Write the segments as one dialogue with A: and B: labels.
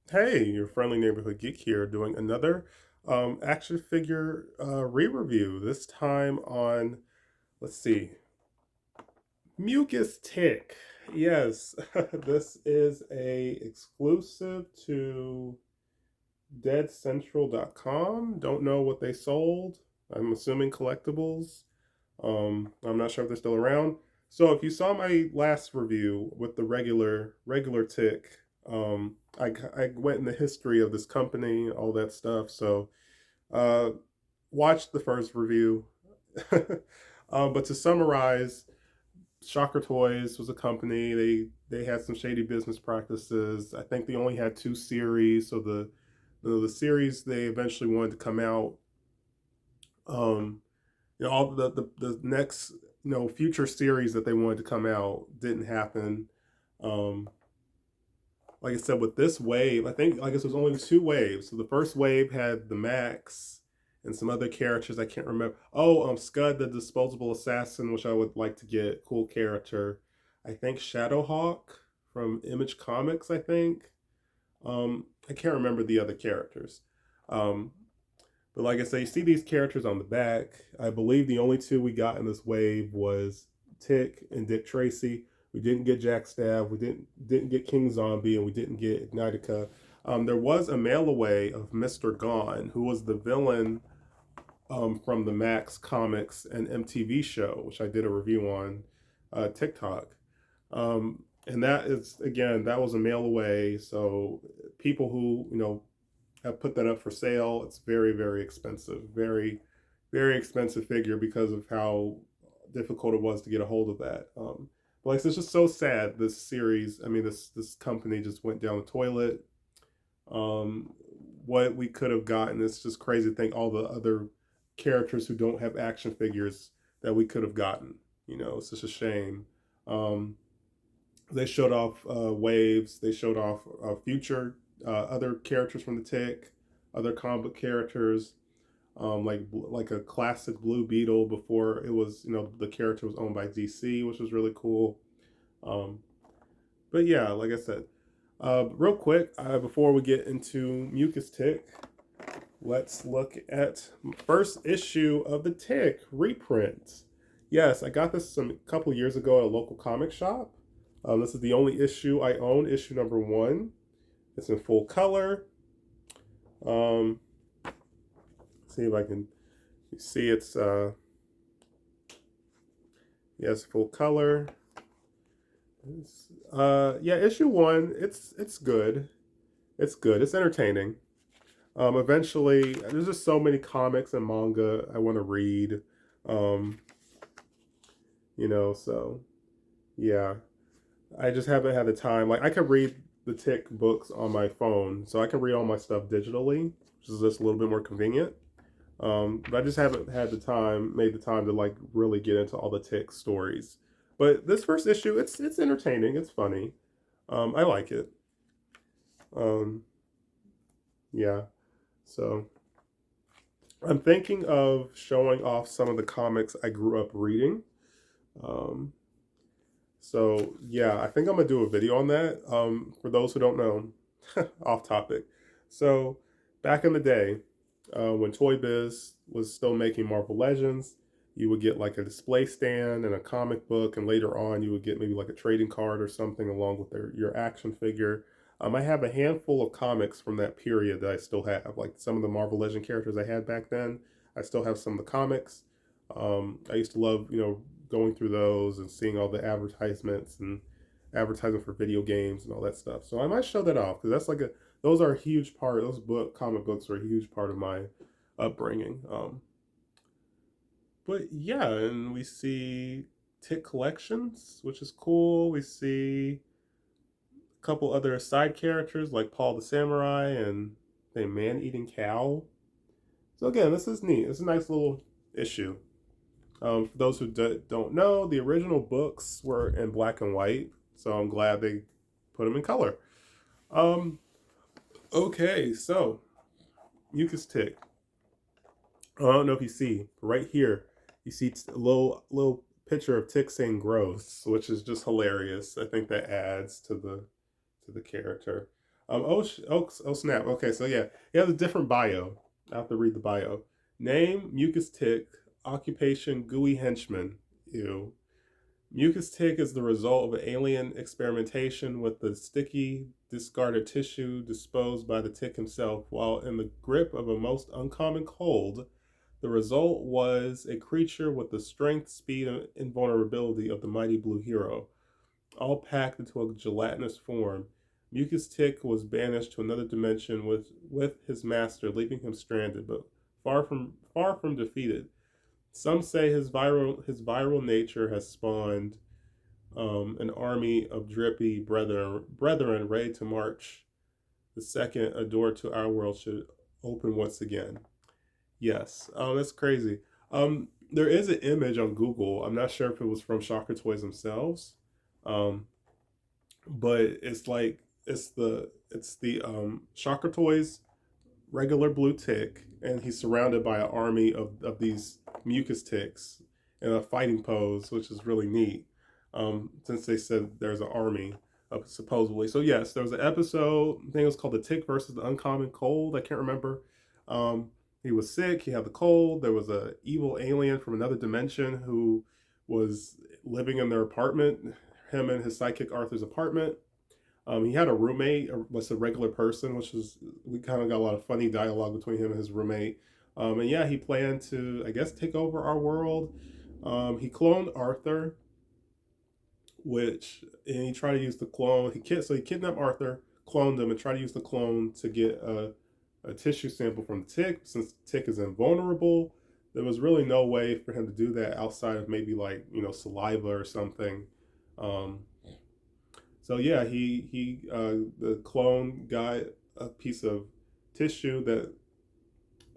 A: Hey, your friendly neighborhood geek here doing another action figure re-review. This time on, let's see, Mucus Tick. Yes, this is a exclusive to deadcentral.com. Don't know what they sold. I'm assuming collectibles. I'm not sure if they're still around. So if you saw my last review with the regular tick, I went in the history of this company, all that stuff. So uh, watched the first review. But to summarize, Shocker Toys was a company. They had some shady business practices. I think they only had two series. So the series they eventually wanted to come out. Um, all the next future series that they wanted to come out didn't happen. um like I said, with this wave, I think, I guess it was only two waves. So the first wave had the Max and some other characters I can't remember. Oh, Scud the disposable assassin, which I would like to get, cool character. I think Shadowhawk from Image Comics, I think. I can't remember the other characters. um but like I say, you see these characters on the back. I believe the only two we got in this wave was Tick and Dick Tracy. We didn't get Jack Stab. We didn't get King Zombie, and we didn't get Ignitica. There was a mail away of Mr. Gone, who was the villain from the Max Comics and MTV show, which I did a review on TikTok. And that is, again, that was a mail away. So people who have put that up for sale. It's very expensive, very expensive figure because of how difficult it was to get a hold of that. But like, it's just so sad. This series, I mean, this company just went down the toilet. Um, what we could have gotten, it's just crazy to think all the other characters who don't have action figures that we could have gotten. It's just a shame. Um, they showed off waves. They showed off future other characters from the Tick, other comic characters, like a classic Blue Beetle before it was, the character was owned by DC, which was really cool. Um, but yeah, like I said, real quick, before we get into Mucus Tick, let's look at first issue of the Tick reprint. Yes, I got this a couple years ago at a local comic shop. This is the only issue I own, issue number one. It's in full color. Um, see if I can see it's yes, full color. Yeah, issue one. It's good. It's good. It's entertaining. Eventually, there's just so many comics and manga I want to read. Um, so yeah, I just haven't had the time. Like, I could read the Tick books on my phone, so I can read all my stuff digitally, which is just a little bit more convenient. But I just haven't had the time, made the time to like really get into all the Tick stories. But this first issue, it's entertaining. It's funny. I like it. Um, yeah. So I'm thinking of showing off some of the comics I grew up reading. Um, so yeah, I think I'm gonna do a video on that. For those who don't know, off topic. So back in the day, when Toy Biz was still making Marvel Legends, you would get like a display stand and a comic book, and later on you would get maybe like a trading card or something along with your action figure. I have a handful of comics from that period that I still have, like some of the Marvel Legend characters I had back then. I still have some of the comics. I used to love, going through those and seeing all the advertisements and advertising for video games and all that stuff. So I might show that off because that's like a those are a huge part. Those comic books are a huge part of my upbringing. But yeah, and we see Tick collections, which is cool. We see a couple other side characters like Paul the Samurai and the Man Eating Cow. So again, this is neat. It's a nice little issue. For those who don't know, the original books were in black and white, so I'm glad they put them in color. Um, okay, so Mucus Tick. I don't know if you see right here. You see a little picture of Tick saying "gross," which is just hilarious. I think that adds to the character. Oh snap. Okay, so yeah, he has a different bio. I have to read the bio. Name: Mucus Tick. Occupation: gooey henchman. Ew. Mucus tick is the result of alien experimentation with the sticky, discarded tissue disposed by the tick himself. While in the grip of a most uncommon cold, the result was a creature with the strength, speed, and invulnerability of the mighty blue hero, all packed into a gelatinous form. Mucus Tick was banished to another dimension with his master, leaving him stranded, but far from defeated. Some say his viral nature has spawned an army of drippy brethren ready to march the second a door to our world should open once again. Yes, that's crazy. There is an image on Google. I'm not sure if it was from Shocker Toys themselves, um, but it's the Shocker Toys regular blue tick, and he's surrounded by an army of these mucus ticks in a fighting pose, which is really neat. Since they said there's an army supposedly. So yes, there was an episode. I think it was called "The Tick versus the Uncommon Cold." I can't remember. Um, he was sick. He had the cold. There was a evil alien from another dimension who was living in their apartment. Him and his sidekick Arthur's apartment. He had a roommate, was a regular person, which was we kind of got a lot of funny dialogue between him and his roommate. And yeah, he planned to, I guess, take over our world. He cloned Arthur, and he tried to use the clone. He kidnapped Arthur, cloned him, and tried to use the clone to get a tissue sample from the tick. Since the tick is invulnerable, there was really no way for him to do that outside of maybe like saliva or something. Um, so yeah, the clone got a piece of tissue that,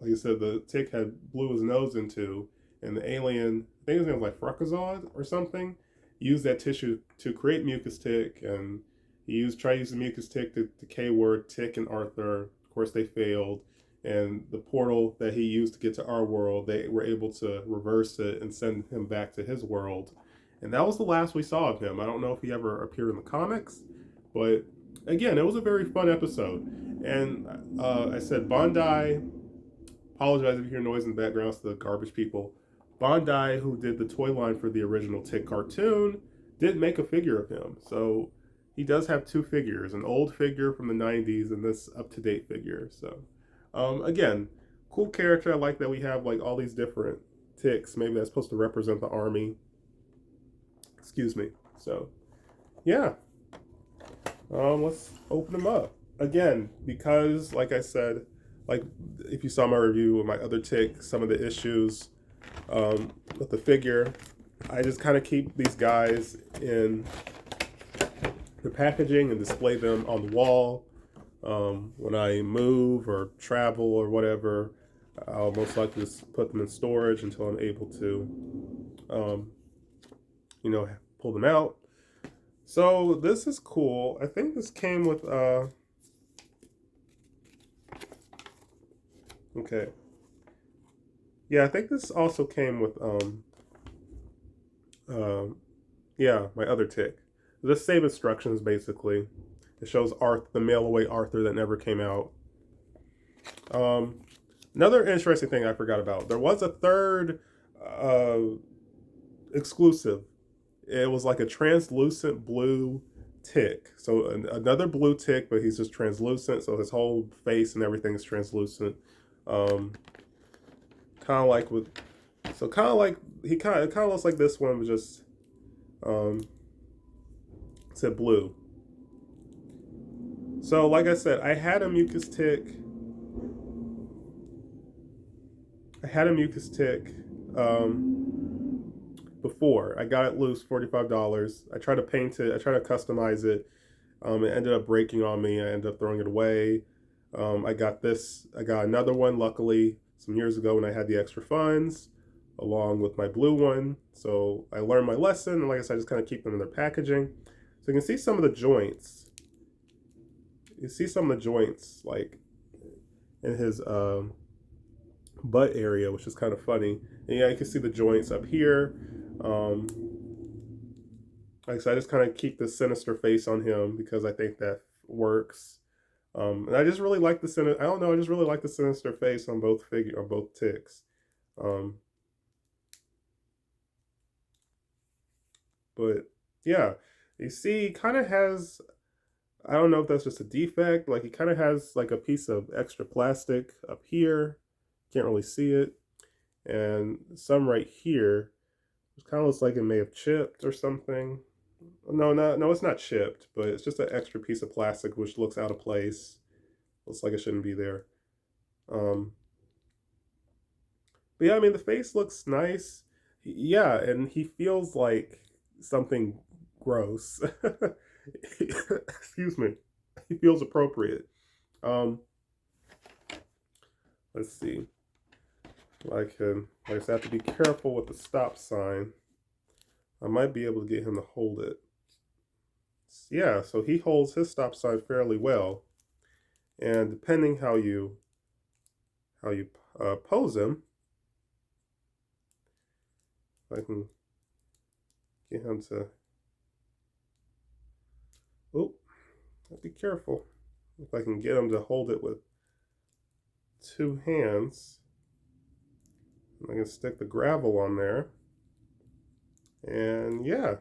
A: like I said, the tick had blew his nose into, and the alien, I think his name was like Frukazod or something, used that tissue to create Mucus Tick, and tried to use the Mucus Tick to K-word Tick and Arthur. Of course, they failed, and the portal that he used to get to our world, they were able to reverse it and send him back to his world. And that was the last we saw of him. I don't know if he ever appeared in the comics, but again, it was a very fun episode. And I said Bondi. Apologize if you hear noise in the background. It's the garbage people. Bondi, who did the toy line for the original Tick cartoon, did make a figure of him. So he does have two figures, an old figure from the 90s and this up-to-date figure. So again, cool character. I like that we have like all these different ticks. Maybe that's supposed to represent the army. Excuse me. So yeah, let's open them up. Again, because like I said, like if you saw my review of my other tick, some of the issues with the figure, I just kind of keep these guys in the packaging and display them on the wall. When I move or travel or whatever, I'll most likely just put them in storage until I'm able to, pull them out. So this is cool. I think this came with, okay. Yeah, I think this also came with, yeah, my other tick. The same instructions, basically. It shows the mail away Arthur that never came out. Another interesting thing I forgot about. There was a third exclusive. It was like a translucent blue tick. So another blue tick, but he's just translucent. So his whole face and everything is translucent. Kind of like with, so kind of like he kind of looks like this one, was just said blue. So like I said, I had a mucus tick. Before. I got it loose, $45. I tried to paint it. I tried to customize it. It ended up breaking on me. I ended up throwing it away. I got another one, luckily, some years ago when I had the extra funds, along with my blue one. So I learned my lesson, and like I said, I just kind of keep them in their packaging. So you can see some of the joints. Like in his butt area, which is kind of funny. And yeah, you can see the joints up here. Like I said, I just kind of keep the sinister face on him because I think that works. And I just really like the I don't know. I just really like the sinister face on both ticks. Um, but yeah, you see, he kind of has. I don't know if that's just a defect. Like he kind of has like a piece of extra plastic up here. Can't really see it, and some right here. It kind of looks like it may have chipped or something. No, it's not chipped, but it's just an extra piece of plastic which looks out of place. Looks like it shouldn't be there. Um, but yeah, I mean the face looks nice. Yeah, and he feels like something gross. Excuse me. He feels appropriate. Um, let's see. I said, I have to be careful with the stop sign. I might be able to get him to hold it. Yeah, so he holds his stop sign fairly well, and depending how you pose him, I can get him to. Oh, be careful. If I can get him to hold it with two hands, I can stick the gravel on there, and yeah,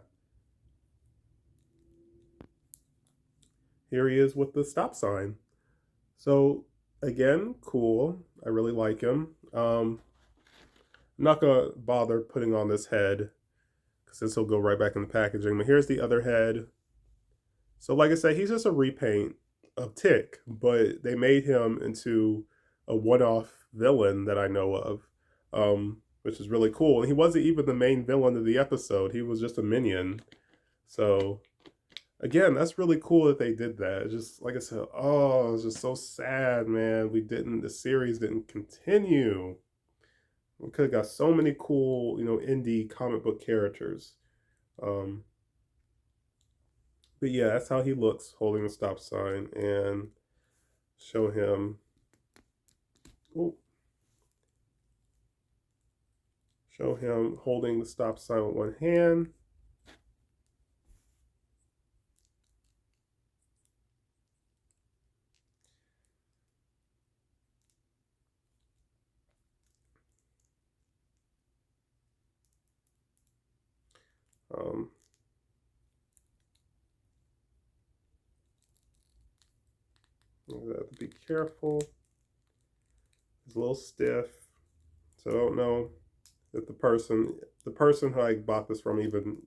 A: here he is with the stop sign. So again, cool. I really like him. I'm not gonna bother putting on this head because this will go right back in the packaging. But here's the other head. So like I said, he's just a repaint of Tick, but they made him into a one-off villain that I know of, which is really cool. And he wasn't even the main villain of the episode. He was just a minion. So again, that's really cool that they did that. It's just like I said, oh, it's just so sad, man. The series didn't continue. We could have got so many cool, indie comic book characters. Um, but yeah, that's how he looks holding the stop sign, and show him. Oh, show him holding the stop sign with one hand. Um, you have to be careful. It's a little stiff, so I don't know if the person who I bought this from even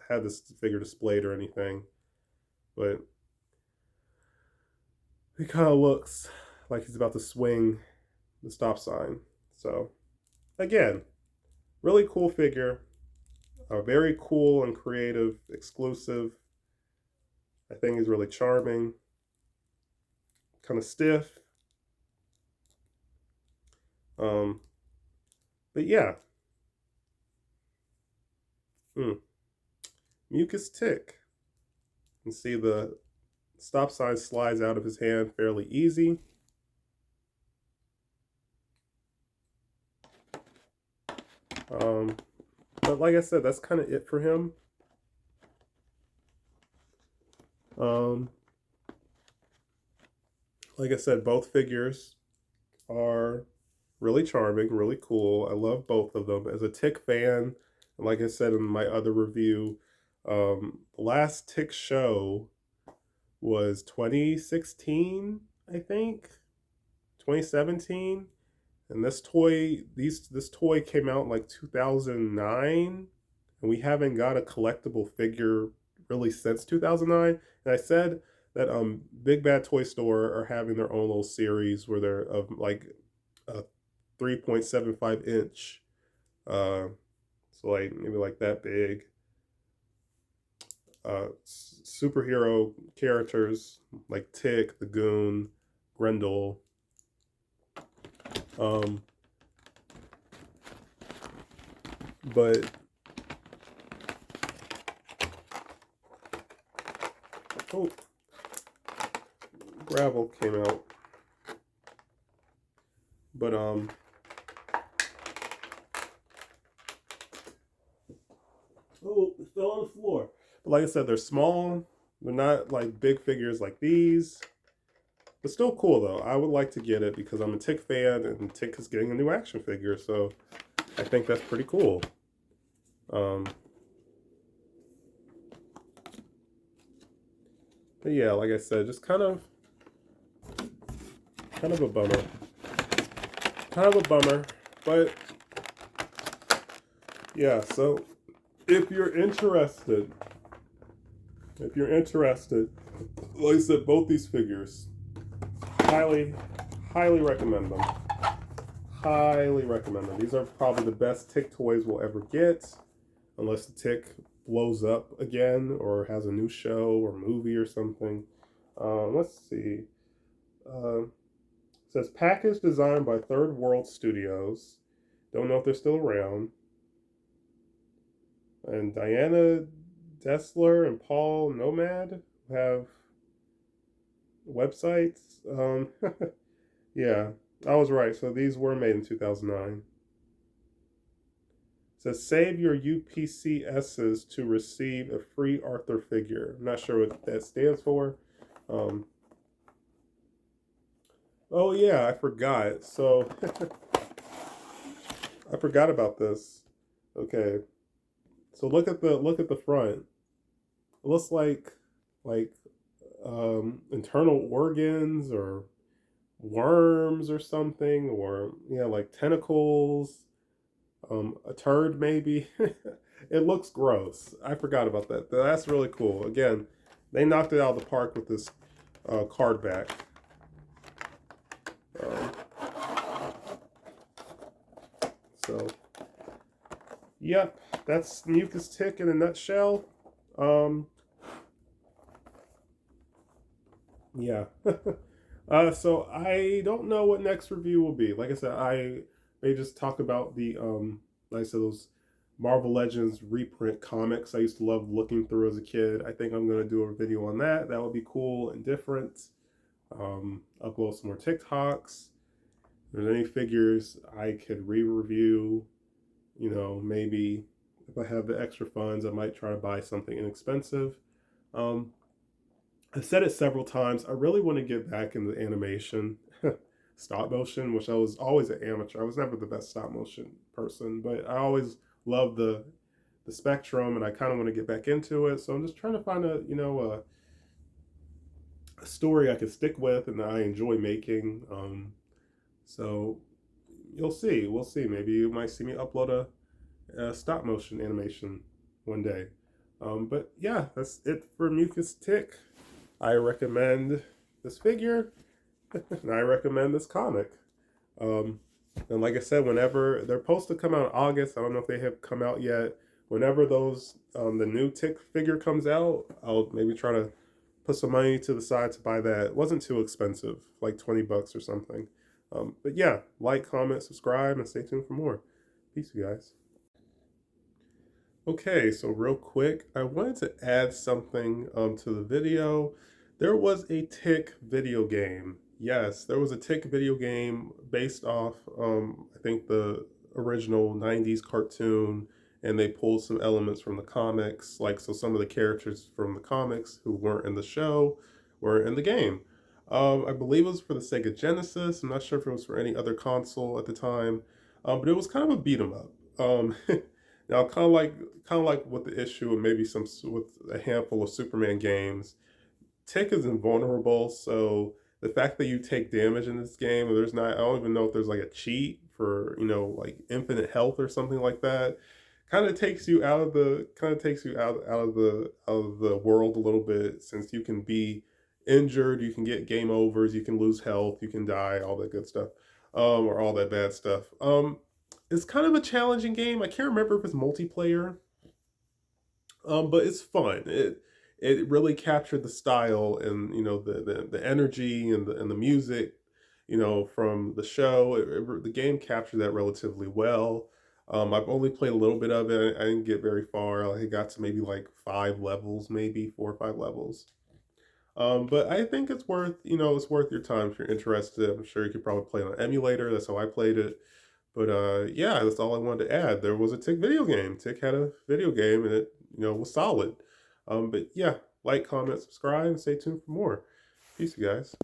A: had this figure displayed or anything, but he kind of looks like he's about to swing the stop sign. So again, really cool figure, a very cool and creative exclusive. I think he's really charming, kind of stiff. Um, but yeah, Mucus Tick. You can see the stop sign slides out of his hand fairly easy. But like I said, that's kind of it for him. Um, like I said, both figures are really charming, really cool. I love both of them. As a Tick fan, and like I said in my other review, the last Tick show was 2016, I think, 2017, and this toy came out in like 2009, and we haven't got a collectible figure really since 2009. And I said that Big Bad Toy Store are having their own little series where they're of like a 3.75 inch, uh, so like maybe like that big, superhero characters like Tick, the Goon, Grendel. Um, but oh, gravel came out. But oh, it fell on the floor. But like I said, they're small. They're not like big figures like these. But still cool though. I would like to get it because I'm a Tick fan, and Tick is getting a new action figure, so I think that's pretty cool. Um, but yeah, like I said, just kind of a bummer, kind of a bummer. But yeah, so if you're interested, like I said, both these figures, highly, highly recommend them. Highly recommend them. These are probably the best Tick toys we'll ever get, unless the Tick blows up again or has a new show or movie or something. Let's see. It says package designed by Third World Studios. Don't know if they're still around. And Diana Dessler and Paul Nomad have websites. Yeah, I was right. So these were made in 2009. It says save your UPCSs to receive a free Arthur figure. I'm not sure what that stands for. Um, oh yeah, I forgot. So I forgot about this. Okay, so look at the front. It looks like internal organs or worms or something, or yeah, like tentacles, a turd maybe. It looks gross. I forgot about that. That's really cool. Again, they knocked it out of the park with this card back. Um, so, yep, that's Mucus Tick in a nutshell. Um, yeah. So I don't know what next review will be. Like I said, I may just talk about the like I said, those Marvel Legends reprint comics I used to love looking through as a kid. I think I'm gonna do a video on that. That would be cool and different. Upload some more TikToks. If there's any figures I could re-review, maybe if I have the extra funds, I might try to buy something inexpensive. Um, I've said it several times. I really want to get back into animation, stop motion, which I was always an amateur. I was never the best stop motion person, but I always loved the spectrum, and I kind of want to get back into it. So I'm just trying to find a story I could stick with and that I enjoy making. So you'll see. We'll see. Maybe you might see me upload a stop motion animation one day. But yeah, that's it for Mucus Tick. I recommend this figure, and I recommend this comic. Um, and like I said, whenever they're supposed to come out in August, I don't know if they have come out yet. Whenever those the new Tick figure comes out, I'll maybe try to put some money to the side to buy that. It wasn't too expensive, like $20 or something. But yeah, like, comment, subscribe, and stay tuned for more. Peace, you guys. Okay, so real quick, I wanted to add something to the video. There was a Tick video game. Yes, there was a Tick video game based off, I think, the original 90s cartoon, and they pulled some elements from the comics. Like, so some of the characters from the comics who weren't in the show were in the game. I believe it was for the Sega Genesis. I'm not sure if it was for any other console at the time, but it was kind of a beat 'em up. Now, kind of like with the issue and maybe some with a handful of Superman games, Tick is invulnerable. So the fact that you take damage in this game, there's not, I don't even know if there's like a cheat for like infinite health or something like that. Kind of takes you out of the world a little bit, since you can be injured, you can get game overs, you can lose health, you can die, all that good stuff, or all that bad stuff. It's kind of a challenging game. I can't remember if it's multiplayer, but it's fun. It really captured the style and the energy and the music, from the show. The game captured that relatively well. I've only played a little bit of it. I didn't get very far. I got to maybe like 5 levels, maybe 4 or 5 levels. But I think it's worth your time if you're interested. I'm sure you could probably play on an emulator. That's how I played it. But yeah, that's all I wanted to add. There was a Tick video game. Tick had a video game, and it was solid. But yeah, like, comment, subscribe, and stay tuned for more. Peace, you guys.